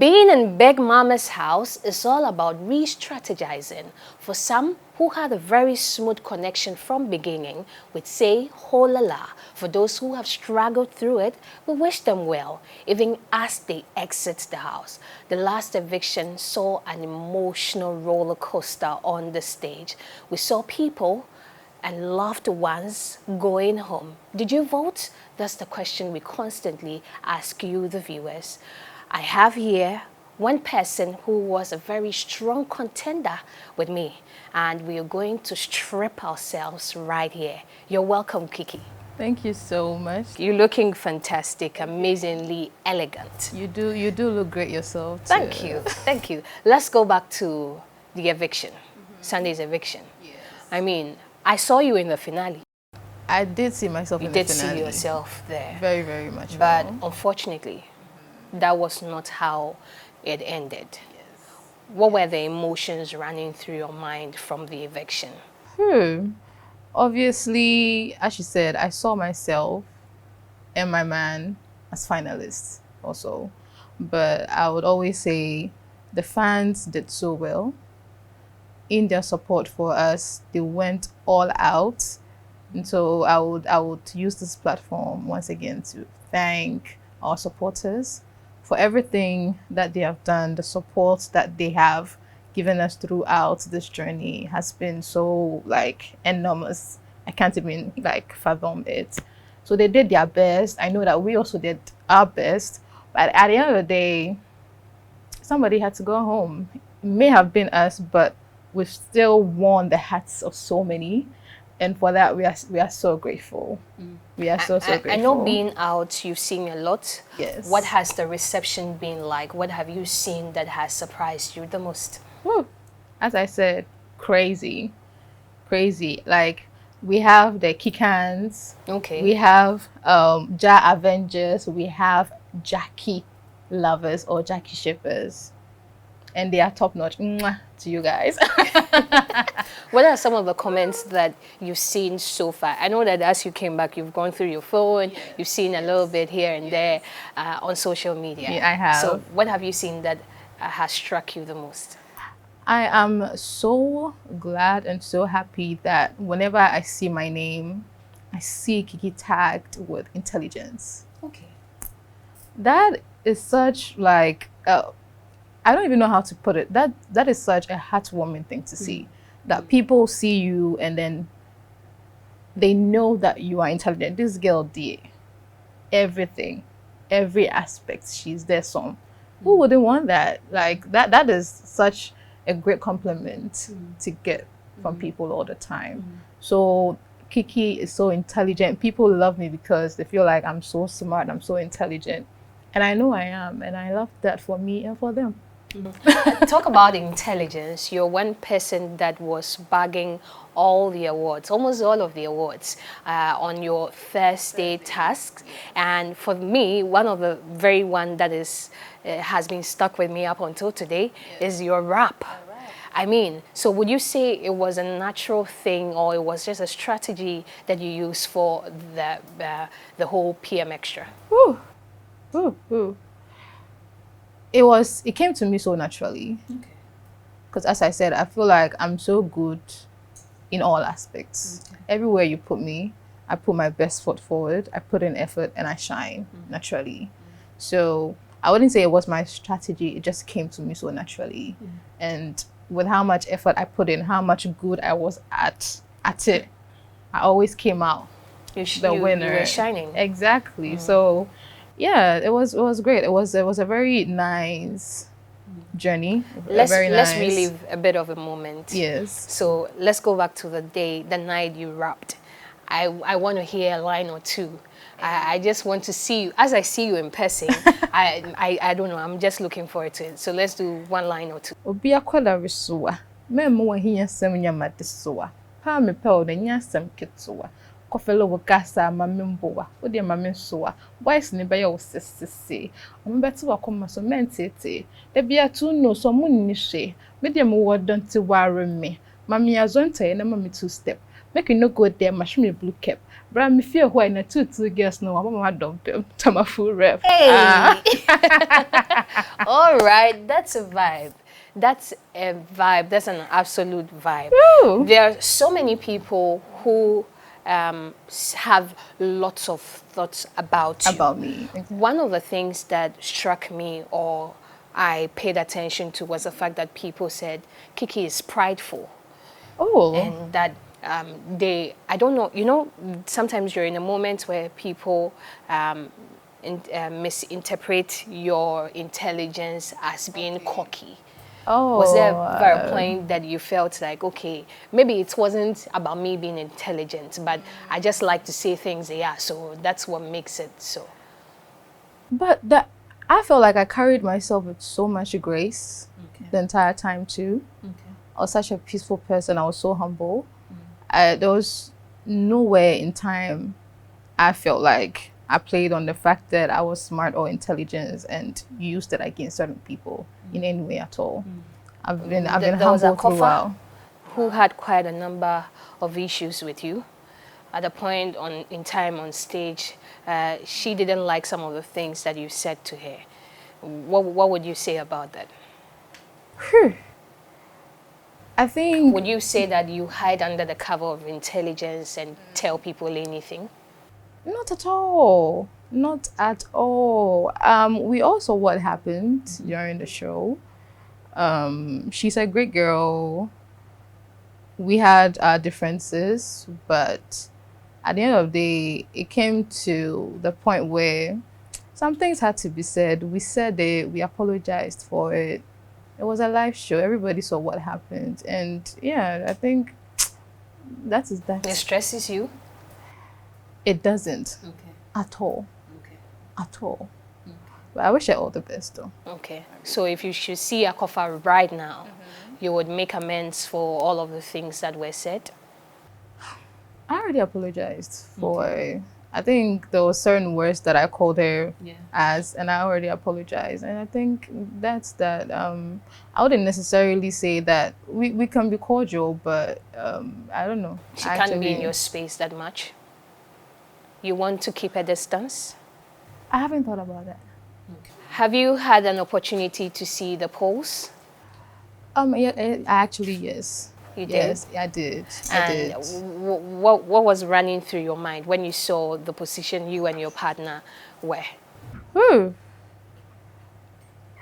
Being in Big Mama's house is all about re-strategizing. For some who had a very smooth connection from beginning, we'd say ho la la. For those who have struggled through it, we wish them well, even as they exit the house. The last eviction saw an emotional roller coaster on the stage. We saw people and loved ones going home. Did you vote? That's the question we constantly ask you, the viewers. I have here one person who was a very strong contender with me, and we are going to strip ourselves right here. You're welcome, Kiki. Thank you so much. You're looking fantastic, amazingly elegant. You do look great yourself too. Thank you, thank you. Let's go back to the eviction, Sunday's eviction. Yes. I mean, I saw you in the finale. I did see myself in the finale. You did see yourself there. Very, very much. But unfortunately, that was not how it ended. Yes. What were the emotions running through your mind from the eviction? Obviously, as you said, I saw myself and my man as finalists also. But I would always say the fans did so well. In their support for us, they went all out. And so I would use this platform once again to thank our supporters for everything that they have done. The support that they have given us throughout this journey has been so enormous. I can't even fathom it. So they did their best. I know that we also did our best, but at the end of the day, somebody had to go home. It may have been us, but we've still won the hearts of so many. And for that, we are so grateful. We are so grateful. I know being out, you've seen a lot. Yes. What has the reception been like? What have you seen that has surprised you the most? Woo. As I said, crazy. Like, we have the Kikans. Okay. We have Ja Avengers. We have Jackie lovers or Jackie shippers. And they are top notch. Mwah, to you guys. What are some of the comments that you've seen so far? I know that as you came back, you've gone through your phone, you've seen a little bit here and there on social media. Yeah, I have. So what have you seen that has struck you the most? I am so glad and so happy that whenever I see my name, I see Kiki tagged with intelligence. Okay. That is such I don't even know how to put it. That is such a heartwarming thing to see. That people see you and then they know that you are intelligent. This girl did everything, every aspect. She's there. Some who wouldn't want that? Like that is such a great compliment to get from people all the time. So Kiki is so intelligent. People love me because they feel like I'm so smart, I'm so intelligent. And I know I am, and I love that for me and for them. Talk about intelligence. You're one person that was bagging all the awards, almost all of the awards on your Thursday tasks. And for me, one of the very one that has been stuck with me up until today is your rap. I mean, so would you say it was a natural thing or it was just a strategy that you used for the whole PMXtra? It came to me so naturally. Okay. Because as I said, I feel like I'm so good in all aspects. Okay. Everywhere you put me, I put my best foot forward, I put in effort, and I shine naturally. So I wouldn't say it was my strategy, it just came to me so naturally. And with how much effort I put in, how much good I was at it, I always came out the winner. You were shining. Exactly. So yeah, it was great. It was a very nice journey. Let's relive a bit of a moment. Yes. So let's go back to the night you rapped. I want to hear a line or two. I just want to see you. As I see you in person, I don't know. I'm just looking forward to it. So let's do one line or two. Obi akwada resoa. Memo wa hiya sem nyama desoa. Pa me pe o de nya sem ketsoa. Kofelo wo gasa ma memboa. Wo de ma mensoa. Boys ne be ye wo sesese. O me beti wa koma so mentete. De bia tu no so mo ni hwe. Me de mo wo donte ware me. Ma me azonta ye na ma me two step. make you no go there, machine blue cap. But me feel why na two girls no, I'm mama dump them to my full ref. Hey! All right, that's a vibe. That's a vibe. That's an absolute vibe. Woo. There are so many people who have lots of thoughts about you. About me. One of the things that struck me or I paid attention to was the fact that people said Kiki is prideful. Oh. And that I don't know, you know, sometimes you're in a moment where people misinterpret your intelligence as being cocky. Oh. Was there a point that you felt like, okay, maybe it wasn't about me being intelligent, but I just like to say things, yeah, so that's what makes it so. But I felt like I carried myself with so much grace the entire time too. I was such a peaceful person. I was so humble. There was nowhere in time I felt like I played on the fact that I was smart or intelligent and used it against certain people in any way at all. I've been humble throughout. Who had quite a number of issues with you. At a point in time on stage, she didn't like some of the things that you said to her. What would you say about that? I think... Would you say that you hide under the cover of intelligence and tell people anything? Not at all. Not at all. We all saw what happened during the show. She's a great girl. We had our differences, but at the end of the day, it came to the point where some things had to be said. We said it, we apologized for it. It was a live show. Everybody saw what happened. And yeah, I think that is that. It stresses you? It doesn't. Okay. At all. Okay. At all. Okay. But I wish her all the best though. Okay. So if you should see Akofa right now, you would make amends for all of the things that were said? I already apologized for... I think there were certain words that I called her as, and I already apologized. And I think that's that. I wouldn't necessarily say that we can be cordial, but I don't know. She can't be in your space that much? You want to keep a distance? I haven't thought about that. Okay. Have you had an opportunity to see the polls? Yeah, actually, yes. You did? Yes, I did. And what was running through your mind when you saw the position you and your partner were?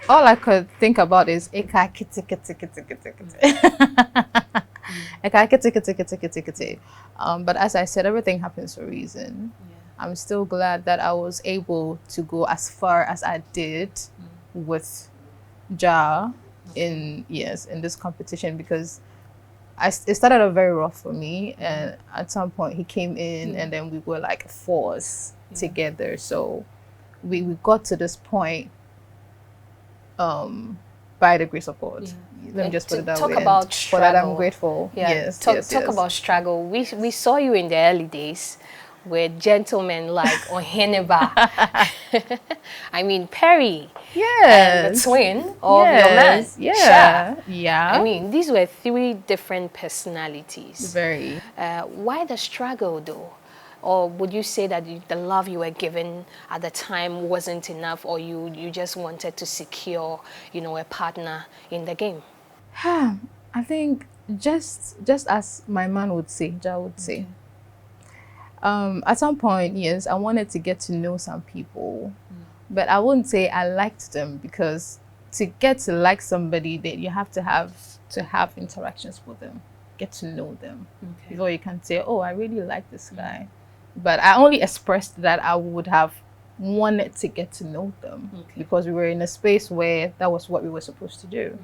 All I could think about is Eka kitty kitty kitty kitty kitty. Eka kitty kitty kitty kitty kitty. But as I said, everything happens for a reason. I'm still glad that I was able to go as far as I did with Ja in this competition, because it started out very rough for me, and at some point he came in and then we were like a force together. So we got to this point by the grace of God. Let me just put it that way. Talk about struggle. For that I'm grateful. Yes. Talk about struggle. We saw you in the early days with gentlemen like Oheneba. I mean Perry. And the twin of your man. Yeah. I mean, these were three different personalities. Very. Why the struggle though? Or would you say that the love you were given at the time wasn't enough, or you just wanted to secure, a partner in the game? I think just as my man would say, Ja would say. At some point, yes, I wanted to get to know some people, but I wouldn't say I liked them, because to get to like somebody, that you have to have interactions with them, get to know them before you can say, oh, I really like this guy. But I only expressed that I would have wanted to get to know them because we were in a space where that was what we were supposed to do.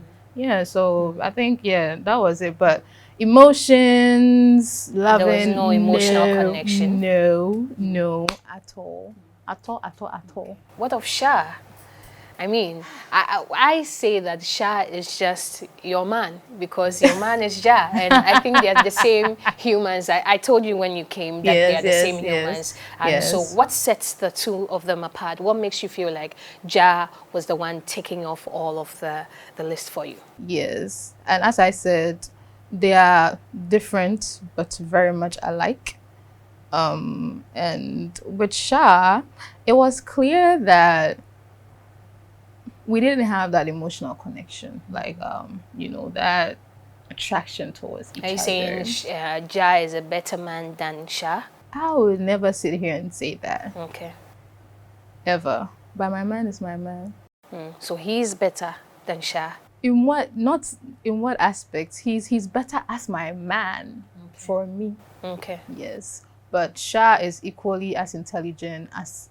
So I think that was it. But emotions, loving, there was no emotional connection. No, at all. What of Sha? I mean, I say that Sha is just your man, because your man is Ja, and I think they're the same humans. I told you when you came that they are the same humans. And so what sets the two of them apart? What makes you feel like Ja was the one taking off all of the list for you? Yes, and as I said, They are different, but very much alike. And with Sha, it was clear that we didn't have that emotional connection, like that attraction towards Are each you other. saying Ja is a better man than Sha? I would never sit here and say that Okay. ever. But my man is my man. So he's better than Sha. In what? Not in what aspects? He's better as my man for me. Okay. Yes, but Sha is equally as intelligent as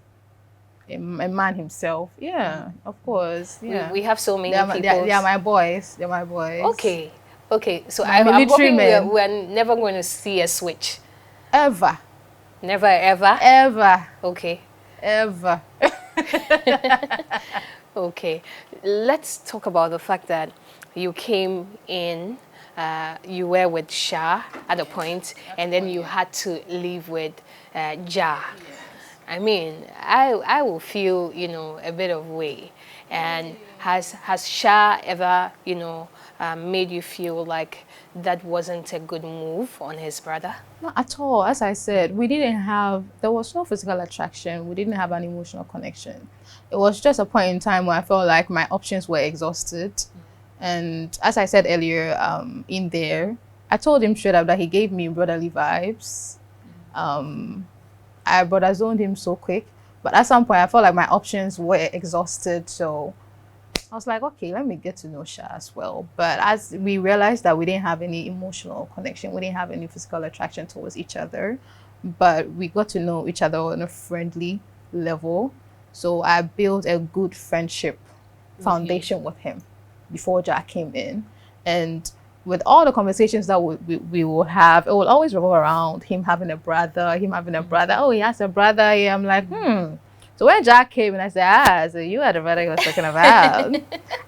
a man himself. Yeah, of course. Yeah, We have so many people. they are my boys. They're my boys. Okay. Okay. So My I'm military hoping men. we're never going to see a switch. Ever, Never ever. ever, Okay. ever. Okay. Let's talk about the fact that you came in, you were with Sha at a point, and then you had to leave with Ja. I mean, I will feel, a bit of way. And has Sha ever, made you feel like that wasn't a good move on his brother? Not at all. As I said, there was no physical attraction. We didn't have an emotional connection. It was just a point in time where I felt like my options were exhausted. And as I said earlier, in there, I told him straight up that he gave me brotherly vibes. I brother zoned him so quick. But at some point, I felt like my options were exhausted. So I was like, okay, let me get to know Sha as well. But as we realized that we didn't have any emotional connection, we didn't have any physical attraction towards each other, but we got to know each other on a friendly level. So I built a good friendship foundation with him before Jack came in. And with all the conversations that we will have, it will always revolve around him having a brother, Oh, he has a brother. Yeah, I'm like, So when Jack came and I said, so you are the brother he was talking about.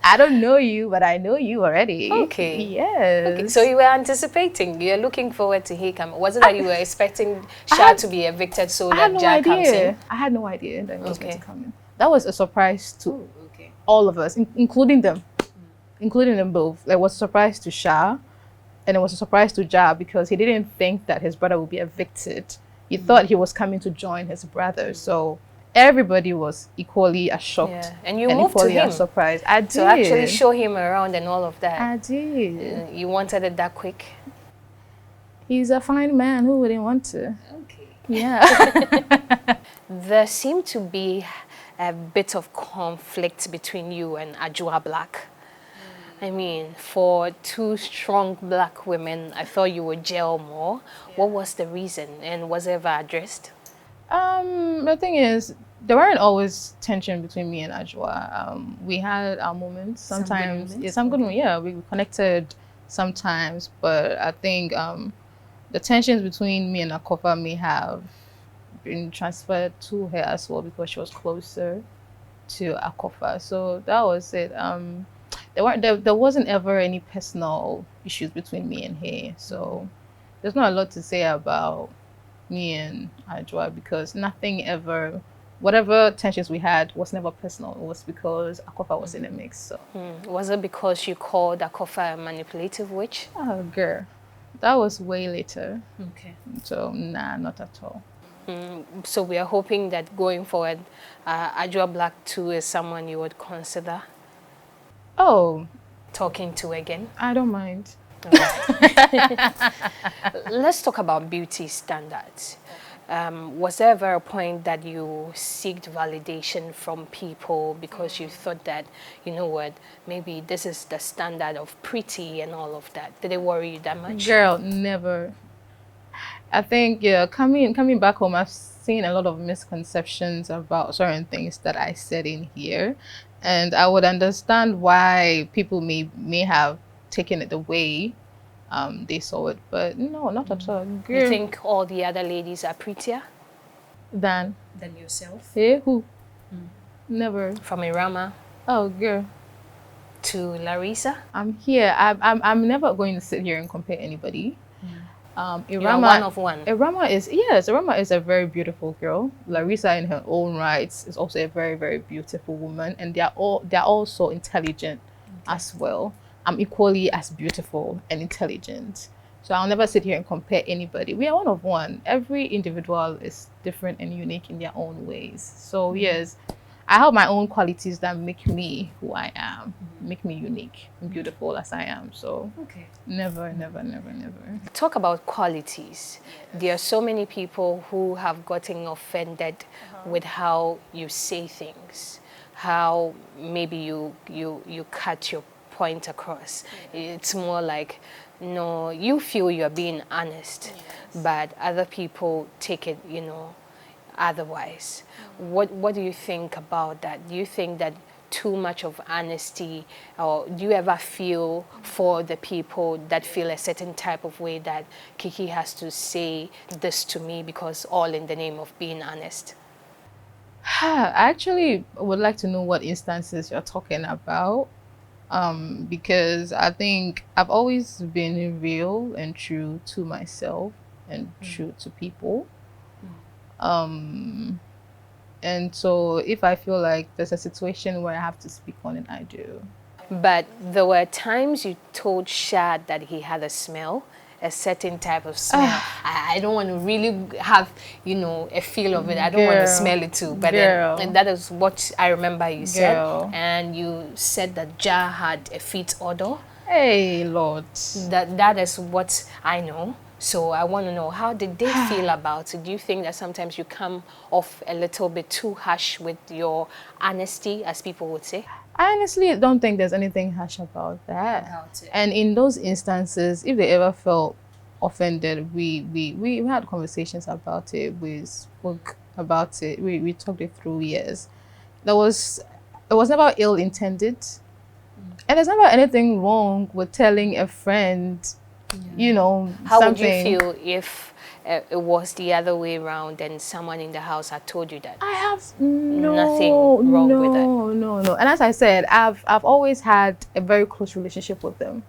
I don't know you, but I know you already. Okay. Yes. Okay, so you were anticipating, you're looking forward to he come. Was it that you were expecting Sha to be evicted so that Jack comes in? I had no idea that he was going Okay. to come in. That was a surprise to all of us, including them. Including them both. It was a surprise to Sha, and it was a surprise to Ja because he didn't think that his brother would be evicted. He thought he was coming to join his brother. So everybody was equally as shocked Yeah. And you moved to equally him as surprised. I did. to actually show him around and all of that. I did. You wanted it that quick? He's a fine man. Who wouldn't want to? Okay. Yeah. There seemed to be a bit of conflict between you and Ajua Black. I mean, for two strong black women, I thought you would gel more. What was the reason, and was it ever addressed? The thing is, there weren't always tension between me and Ajwa. We had our moments. Sometimes, some good moments. Yeah, we connected sometimes, but I think the tensions between me and Akofa may have been transferred to her as well because she was closer to Akofa. So that was it. There wasn't ever any personal issues between me and her. So there's not a lot to say about me and Ajwa because nothing ever, whatever tensions we had was never personal. It was because Akofa was in the mix. So Was it because you called Akofa a manipulative witch? oh girl, that was way later. Okay. So nah, not at all. So we are hoping that going forward, Ajwa Black too is someone you would consider Oh, talking to again. I don't mind. Let's talk about beauty standards. Was there ever a point that you seeked validation from people because you thought that, you know what, maybe this is the standard of pretty and all of that? Did it worry you that much? Girl, never. I think coming back home, I've seen a lot of misconceptions about certain things that I said in here, and I would understand why people may have taken it the way they saw it, but no, not at all. Girl, You think all the other ladies are prettier than yourself? hey who? Never. From Irama Oh, girl, to Larissa? I'm here. I'm never going to sit here and compare anybody. You're Irama, one of one. Irama is a very beautiful girl. Larissa, in her own rights, is also a very, very beautiful woman, and they're all so intelligent as well. I'm equally as beautiful and intelligent. So I'll never sit here and compare anybody. We are one of one. Every individual is different and unique in their own ways. So yes, I have my own qualities that make me who I am, make me unique and beautiful as I am. So Okay. never, never, never, never. Talk about qualities. There are so many people who have gotten offended with how you say things, how maybe you cut your point across. It's more like, no, you feel you're being honest, but other people take it, otherwise. What do you think about that? Do you think that too much of honesty, or do you ever feel for the people that feel a certain type of way that Kiki has to say this to me because all in the name of being honest? I actually would like to know what instances you're talking about. Because I think I've always been real and true to myself and true to people. Um, and so if I feel like there's a situation where I have to speak on it, I do. But there were times you told Shad that he had a smell, a certain type of smell. I don't want to really have, a feel of it. I don't want to smell it too. But then, and that is what I remember you said. And you said that Jar had a feet odor. Hey, Lord. That is what I know. So I want to know, how did they feel about it? Do you think that sometimes you come off a little bit too harsh with your honesty, as people would say? I honestly don't think there's anything harsh about that. And in those instances, if they ever felt offended, we had conversations about it. We spoke about it. We talked it through. Yes, it was never ill intended, and there's never anything wrong with telling a friend, How something. would you feel if it was the other way around and someone in the house had told you that? I have nothing wrong with it. No. And as I said, I've always had a very close relationship with them.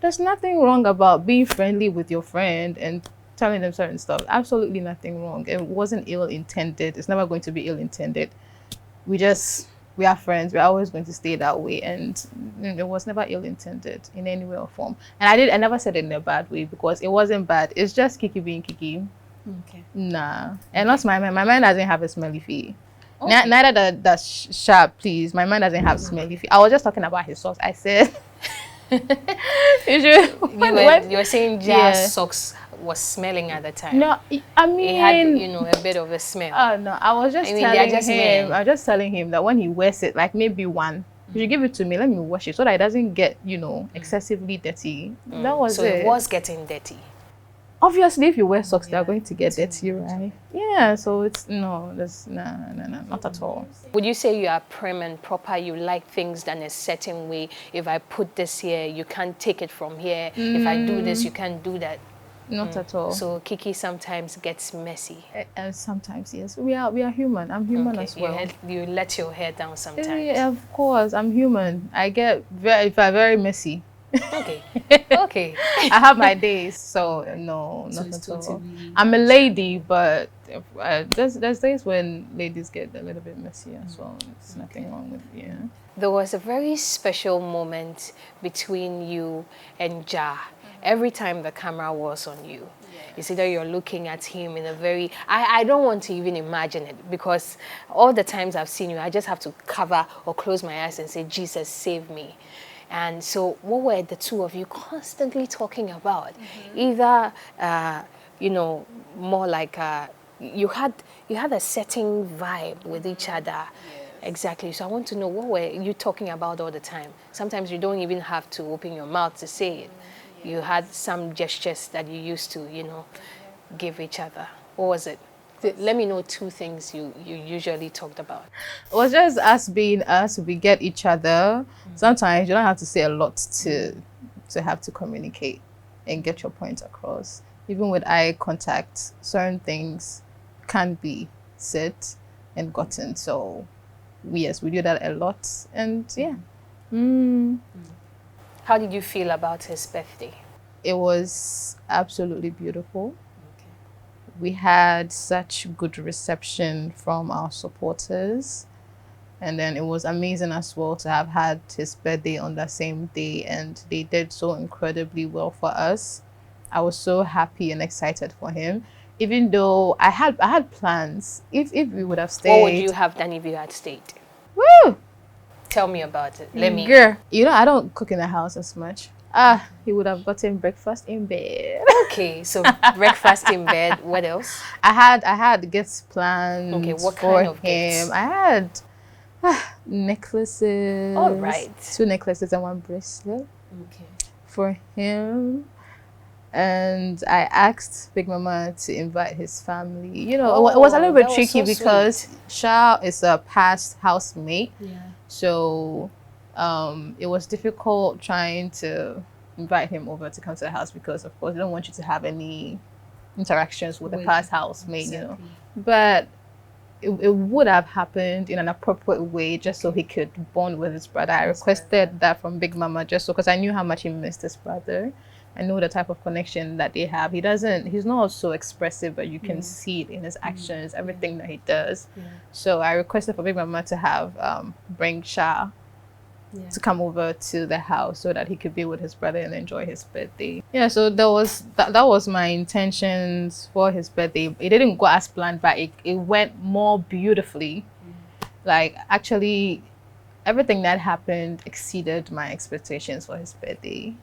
There's nothing wrong about being friendly with your friend and telling them certain stuff. Absolutely nothing wrong. It wasn't ill intended. It's never going to be ill intended. We are friends. We're always going to stay that way, and it was never ill intended in any way or form. And I never said it in a bad way, because it wasn't bad. It's just Kiki being Kiki. Okay. Nah. And not my man. My man doesn't have a smelly feet. Okay. Neither does Sharp, please. My man doesn't have smelly feet. I was just talking about his socks. I said you were saying Jazz socks was smelling at the time. No, I mean, it had, a bit of a smell. Oh no, I was just telling him that when he wears it, like maybe one, you should give it to me, let me wash it so that it doesn't get, excessively dirty. That was it. So it was getting dirty. Obviously, if you wear socks, they're going to get dirty, right? Yeah, so it's no, not at all. Would you say you are prim and proper? You like things done a certain way? If I put this here, you can't take it from here. If I do this, you can't do that. Not at all. So Kiki sometimes gets messy. Sometimes, yes. We are human. I'm human as well. You let your hair down sometimes. Yeah, of course, I'm human. I get very messy. Okay. Okay. I have my days, so no, not at all. I'm a lady, but there's days when ladies get a little bit messy as well. There's nothing wrong with There was a very special moment between you and Ja. Every time the camera was on you, it's either you're looking at him in a very... I don't want to even imagine it, because all the times I've seen you, I just have to cover or close my eyes and say, Jesus, save me. And so what were the two of you constantly talking about? Either, more like you had a certain vibe with each other. Exactly. So I want to know, what were you talking about all the time? Sometimes you don't even have to open your mouth to say it. You had some gestures that you used to, give each other. What was it? Let me know two things you usually talked about. It was just us being us. We get each other. Sometimes you don't have to say a lot to have to communicate and get your point across. Even with eye contact, certain things can be said and gotten. So yes, we do that a lot. And yeah. How did you feel about his birthday? It was absolutely beautiful. We had such good reception from our supporters. And then it was amazing as well to have had his birthday on the same day, and they did so incredibly well for us. I was so happy and excited for him. Even though I had plans. If we would have What would you stayed. have done if you had stayed? Woo! Tell me about it. Let me. Girl, I don't cook in the house as much. He would have gotten breakfast in bed. Okay, so breakfast in bed. What else? I had gifts planned Okay, what for kind of him. gifts? I had necklaces. All right. 2 necklaces and 1 bracelet Okay. for him. And I asked Big Mama to invite his family. It was a little bit that was tricky so because sweet. Sha is a past housemate. Yeah. So it was difficult trying to invite him over to come to the house because, of course, they don't want you to have any interactions with the past housemate, But it would have happened in an appropriate way just so he could bond with his brother. I requested that from Big Mama just so because I knew how much he missed his brother. I know the type of connection that they have. He's not so expressive, but you can see it in his actions, everything that he does. Yeah. So I requested for Big Mama to have bring Sha to come over to the house so that he could be with his brother and enjoy his birthday. Yeah, so that was my intentions for his birthday. It didn't go as planned, but it went more beautifully. Like, actually, everything that happened exceeded my expectations for his birthday.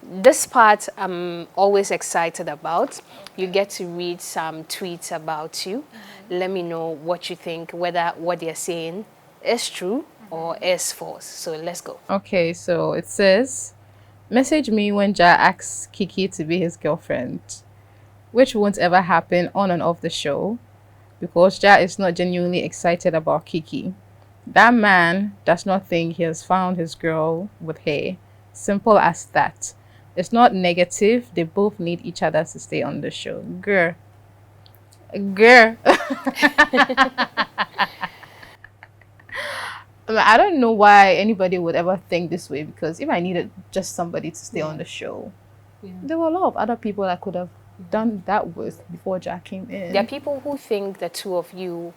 This part I'm always excited about. You get to read some tweets about you. Let me know what you think, whether what they're saying is true or is false. So let's go. Okay, so it says, message me when Ja asks Kiki to be his girlfriend, which won't ever happen on and off the show because Ja is not genuinely excited about Kiki. That man does not think he has found his girl with her. Simple as that. It's not negative. They both need each other to stay on the show. Girl. I don't know why anybody would ever think this way because if I needed just somebody to stay on the show, there were a lot of other people I could have done that with before Jack came in. There are people who think the two of you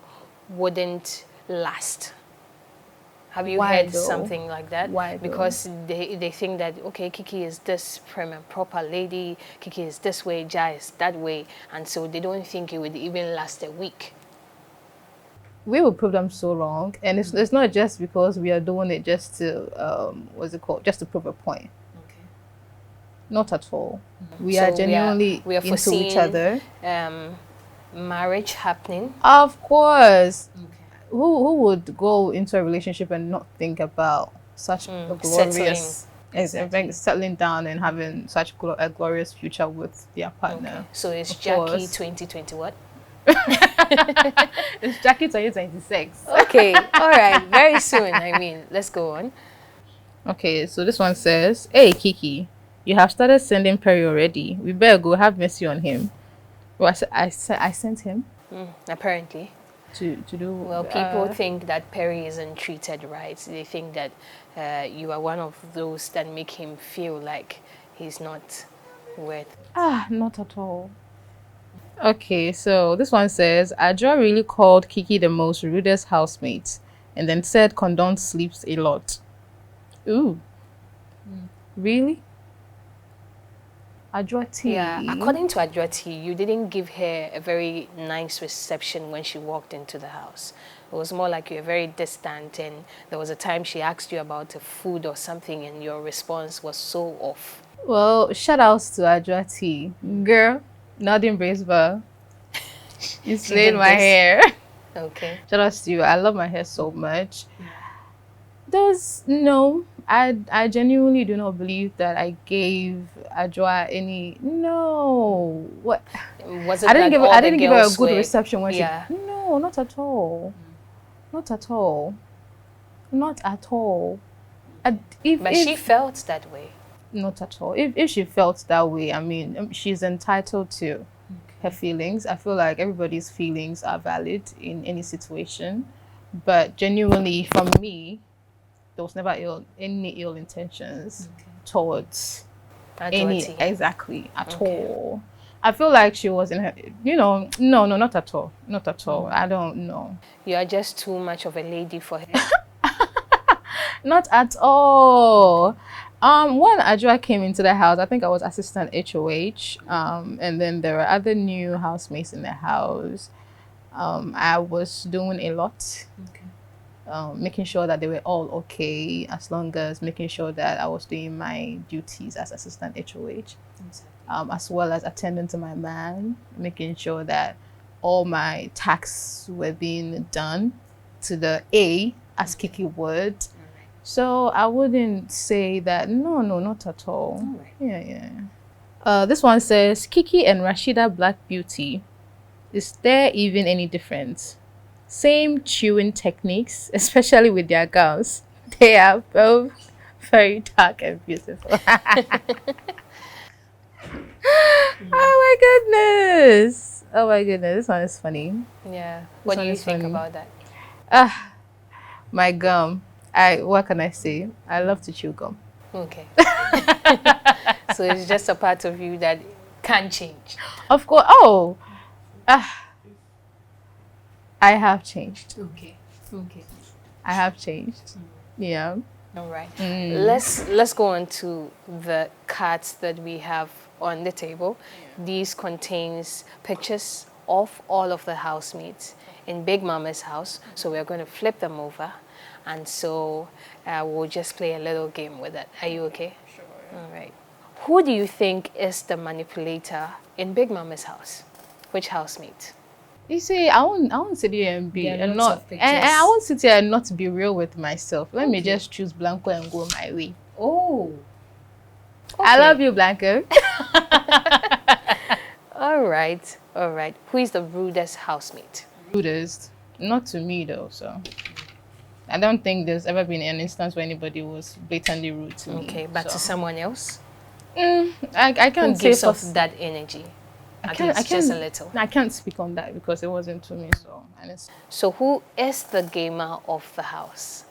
wouldn't last. Have you Why heard though? something like that? Why though? Because they think that, okay, Kiki is this prim and proper lady, Kiki is this way, Ja is that way, and so they don't think it would even last a week. We will prove them so wrong, and it's not just because we are doing it just to just to prove a point. Okay. Not at all. We So are genuinely we are into foreseeing, each other. Marriage happening. Of course. Okay. Who would go into a relationship and not think about such a glorious settling down and having such a glorious future with their partner? Okay. So it's Of Jackie course. 2020 what? It's Jackie 2026. Okay, all right, very soon. I mean, let's go on. Okay, so this one says, "Hey Kiki, you have started sending Perry already. We better go have mercy on him." Well, I sent him Apparently. to do. Well, people think that Perry isn't treated right. They think that you are one of those that make him feel like he's not worth. Not at all. Okay, so this one says, Adra really called Kiki the most rudest housemate and then said Condon sleeps a lot. Ooh. Really? Adra-T. Yeah, according to Adra-T, you didn't give her a very nice reception when she walked into the house. It was more like you were very distant, and there was a time she asked you about the food or something, and your response was so off. Well, shout outs to Adra-T. Girl, nothing brace bar. You slayed my hair. Okay. Shout outs to you. I love my hair so much. I genuinely do not believe that I gave Adra any. No. What? Was it I didn't like give her a good reception when yeah. she. No, not at all. Not at all. Not at all. But she felt that way. Not at all. If she felt that way, I mean, she's entitled to her feelings. I feel like everybody's feelings are valid in any situation. But genuinely, from me, there was never any ill intentions towards exactly at Okay. all. I feel like she was in her, no, not at all. Not at all. I don't know. You are just too much of a lady for her. Not at all. When Ajua came into the house, I think I was assistant HOH. And then there were other new housemates in the house. I was doing a lot, making sure that they were all okay, as long as making sure that I was doing my duties as assistant HOH, as well as attending to my man, making sure that all my tasks were being done to the A, as Kiki would. So I wouldn't say that. No, not at all. Yeah. This one says, Kiki and Rashida Black Beauty. Is there even any difference? Same chewing techniques, especially with their gowns. They are both very dark and beautiful. Oh my goodness. This one is funny. Yeah. What do you think about that? My gum. What can I say? I love to chew gum. Okay. So it's just a part of you that can change. Of course. I have changed. Okay. I have changed. Yeah. All right. Let's go on to the cards that we have on the table. These contains pictures of all of the housemates in Big Mama's house. So we're going to flip them over, and so we'll just play a little game with it. Are you okay? Sure. All right. Who do you think is the manipulator in Big Mama's house? Which housemate? You see, I won't sit here and be There are and lots not of and I pictures. won't sit here and not be real with myself. Let me just choose Blanco and go my way. Oh. I love you, Blanco. All right. Who is the rudest housemate? Rudest, not to me though. So I don't think there's ever been an instance where anybody was blatantly rude to me. Okay, but to someone else? I Who can't say gives for off that energy? Just a little. I can't speak on that because it wasn't to me. So honestly, So who is the gamer of the house?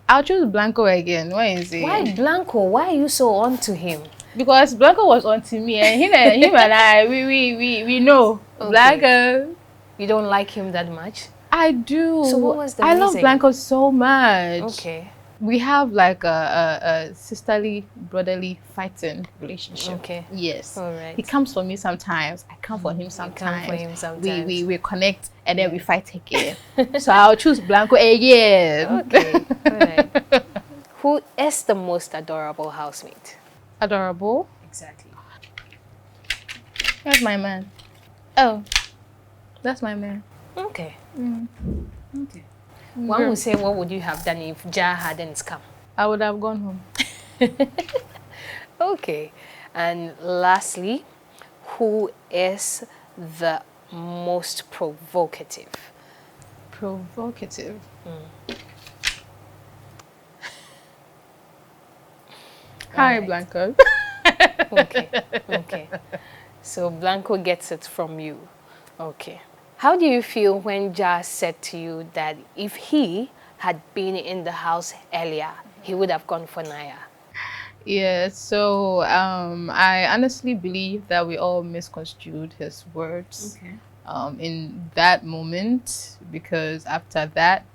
I'll choose Blanco again. Where is he? Why Blanco? Why are you so on to him? Because Blanco was on to me, and him and I, we know. Okay. Blanco. You don't like him that much? I do. So what was the I love reason? Blanco so much. Okay. We have like a sisterly, brotherly fighting relationship. Okay. Yes. All right. He comes for me sometimes. I come for him sometimes. We connect and then we fight again. So I'll choose Blanco again. Okay. All right. Who is the most adorable housemate? Adorable. Exactly. That's my man. Oh, that's my man. Okay. Okay. One would say, what would you have done if Ja hadn't come? I would have gone home. Okay. And lastly, who is the most provocative? Provocative. Hi, Right. Blanco. Okay. So Blanco gets it from you. Okay. How do you feel when Ja said to you that if he had been in the house earlier, he would have gone for Naya? Yeah, so I honestly believe that we all misconstrued his words in that moment, because after that,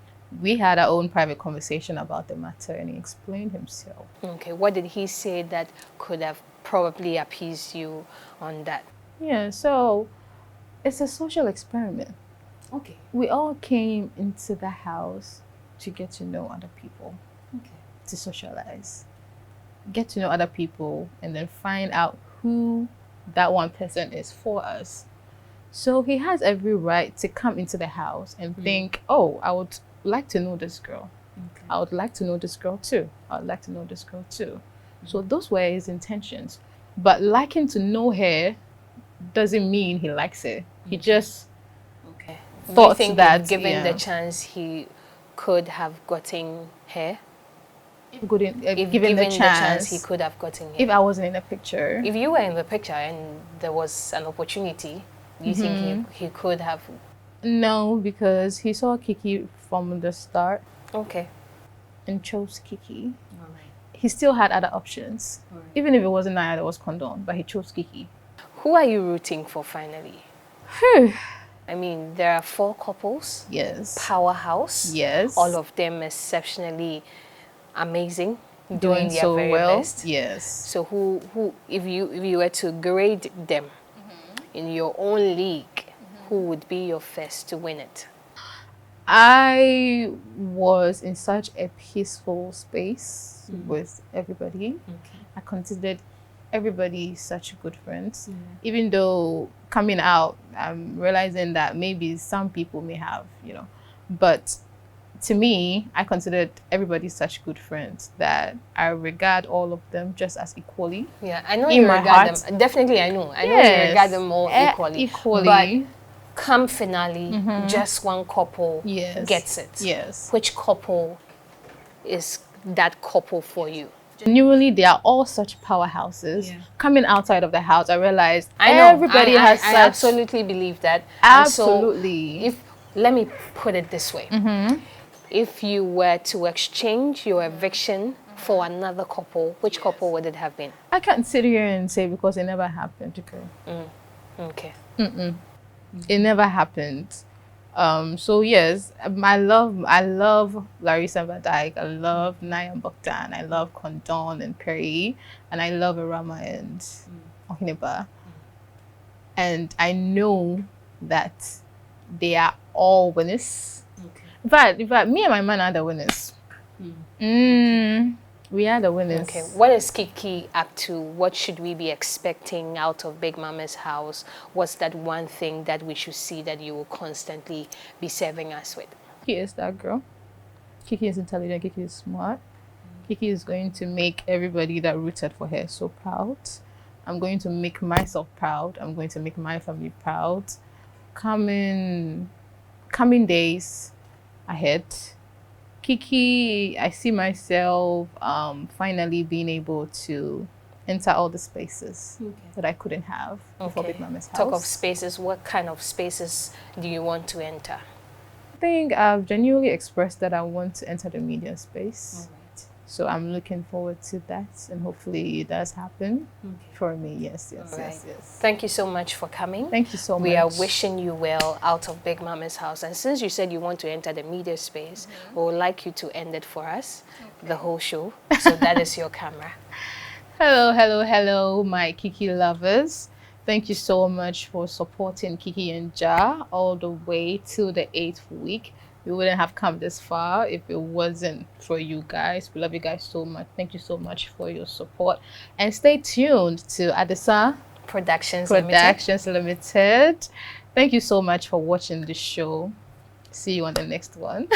we had our own private conversation about the matter and he explained himself. Okay, what did he say that could have probably appeased you on that? Yeah, so it's a social experiment. Okay. We all came into the house to get to know other people, to socialize, get to know other people, and then find out who that one person is for us. So he has every right to come into the house and think, oh, I would like to know this girl. I would like to know this girl too. I would like to know this girl too. So those were his intentions. But liking to know her doesn't mean he likes her. He just Do you thought think that if given yeah, the chance he could have gotten her? if Given the chance, he could have gotten her. if I wasn't in the picture. If you were in the picture and there was an opportunity, do you think he could have? No, because he saw Kiki from the start Okay. and chose Kiki. he still had other options. Right. Even if it wasn't Naya that was condoned, but he chose Kiki. Who are you rooting for finally? Whew. I mean, there are 4 couples. Yes. Powerhouse. Yes. All of them exceptionally amazing, Doing their so very well. best. Yes. So who if you were to grade them in your own league, who would be your first to win it? I was in such a peaceful space with everybody. I considered everybody such good friends. Even though coming out, I'm realizing that maybe some people may have, but to me, I considered everybody such good friends that I regard all of them just as equally. Yeah, I know in you my regard heart. them. Definitely, I know. I know you Yes. regard them all equally. Equally. But come finale, just one couple Yes. gets it. Yes. Which couple is that couple for you? Genuinely, they are all such powerhouses. Yeah. Coming outside of the house, I realized I know. everybody has I such... absolutely believe that. And Absolutely. so let me put it this way. If you were to exchange your eviction for another couple, which couple would it have been? I can't sit here and say because it never happened. Okay. It never happened. So yes, I love Larissa Van Dyke. I love Naya Bogdan. I love Condon and Perry, and I love Irama and Ohineba. And I know that they are all winners. In fact, me and my man are the winners. We are the winners. Okay. What is Kiki up to? What should we be expecting out of Big Mama's house? What's that one thing that we should see that you will constantly be serving us with? Kiki is that girl. Kiki is intelligent. Kiki is smart. Kiki is going to make everybody that rooted for her so proud. I'm going to make myself proud. I'm going to make my family proud. Coming days ahead, Kiki, I see myself finally being able to enter all the spaces that I couldn't have before Big Mama's house. Talk of spaces. What kind of spaces do you want to enter? I think I've genuinely expressed that I want to enter the media space. So I'm looking forward to that, and hopefully it does happen for me. Yes. Thank you so much for coming. Thank you so much. We are wishing you well out of Big Mama's house. And since you said you want to enter the media space, we would like you to end it for us, the whole show. So that is your camera. Hello, my Kiki lovers. Thank you so much for supporting Kiki and Ja all the way to the 8th week. We wouldn't have come this far if it wasn't for you guys. We love you guys so much. Thank you so much for your support. And stay tuned to Adesa Productions Limited. Thank you so much for watching the show. See you on the next one.